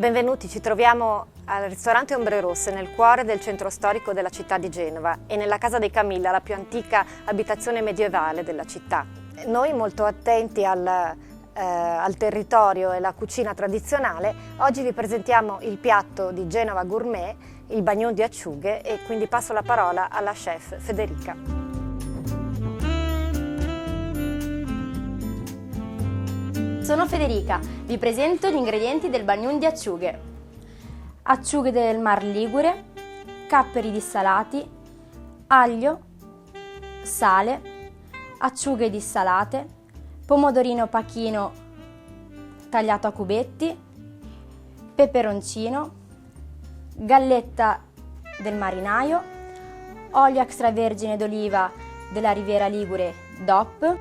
Benvenuti, ci troviamo al ristorante Ombre Rosse nel cuore del centro storico della città di Genova e nella Casa dei Camilla, la più antica abitazione medievale della città. Noi, molto attenti al territorio e alla cucina tradizionale, oggi vi presentiamo il piatto di Genova Gourmet, il bagnon di acciughe, e quindi passo la parola alla chef Federica. Sono Federica, vi presento gli ingredienti del bagnon di acciughe. Acciughe del Mar Ligure, capperi dissalati, aglio, sale, acciughe dissalate, pomodorino pachino tagliato a cubetti, peperoncino, galletta del marinaio, olio extravergine d'oliva della Riviera Ligure DOP,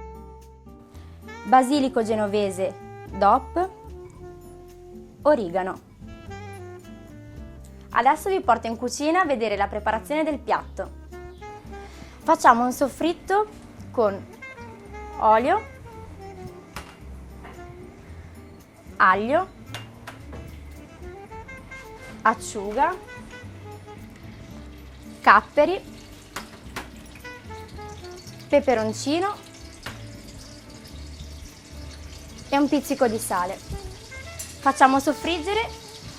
basilico genovese DOP, origano. Adesso vi porto in cucina a vedere la preparazione del piatto. Facciamo un soffritto con olio, aglio, acciuga, capperi, peperoncino e un pizzico di sale. Facciamo soffriggere,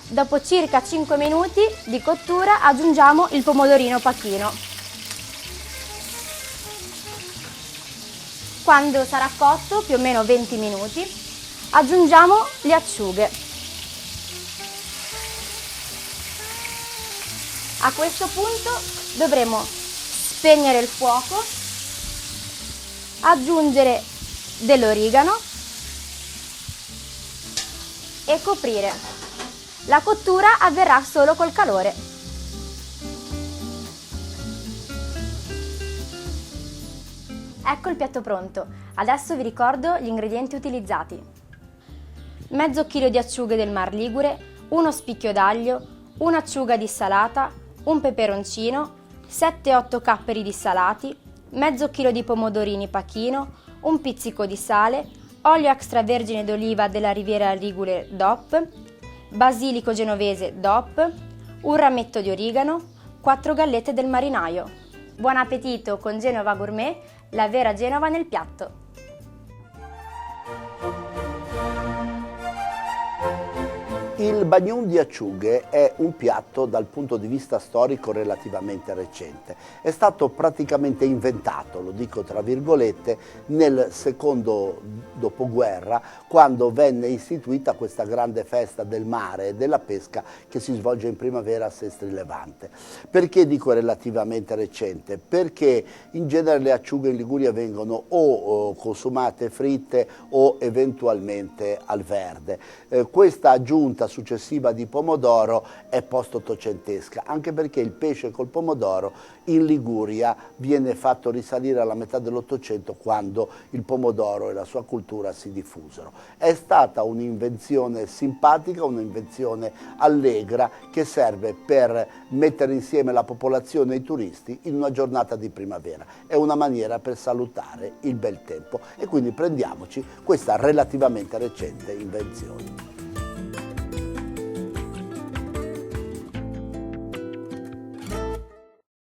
dopo circa 5 minuti di cottura aggiungiamo il pomodorino pachino. Quando sarà cotto, più o meno 20 minuti, aggiungiamo le acciughe. A questo punto dovremo spegnere il fuoco, aggiungere dell'origano e coprire. La cottura avverrà solo col calore. Ecco il piatto pronto. Adesso vi ricordo gli ingredienti utilizzati. Mezzo chilo di acciughe del Mar Ligure, uno spicchio d'aglio, un'acciuga dissalata, un peperoncino, 7-8 capperi dissalati, mezzo chilo di pomodorini pachino, un pizzico di sale, olio extravergine d'oliva della Riviera Ligure DOP, basilico genovese DOP, un rametto di origano, 4 gallette del marinaio. Buon appetito con Genova Gourmet, la vera Genova nel piatto! Il bagnon di acciughe è un piatto dal punto di vista storico relativamente recente. È stato praticamente inventato, lo dico tra virgolette, nel secondo dopoguerra, quando venne istituita questa grande festa del mare e della pesca che si svolge in primavera a Sestri Levante. Perché dico relativamente recente? Perché in genere le acciughe in Liguria vengono o consumate fritte o eventualmente al verde. Questa aggiunta successiva di pomodoro è post-ottocentesca, anche perché il pesce col pomodoro in Liguria viene fatto risalire alla metà dell'Ottocento, quando il pomodoro e la sua cultura si diffusero. È stata un'invenzione simpatica, un'invenzione allegra, che serve per mettere insieme la popolazione e i turisti in una giornata di primavera. È una maniera per salutare il bel tempo e quindi prendiamoci questa relativamente recente invenzione.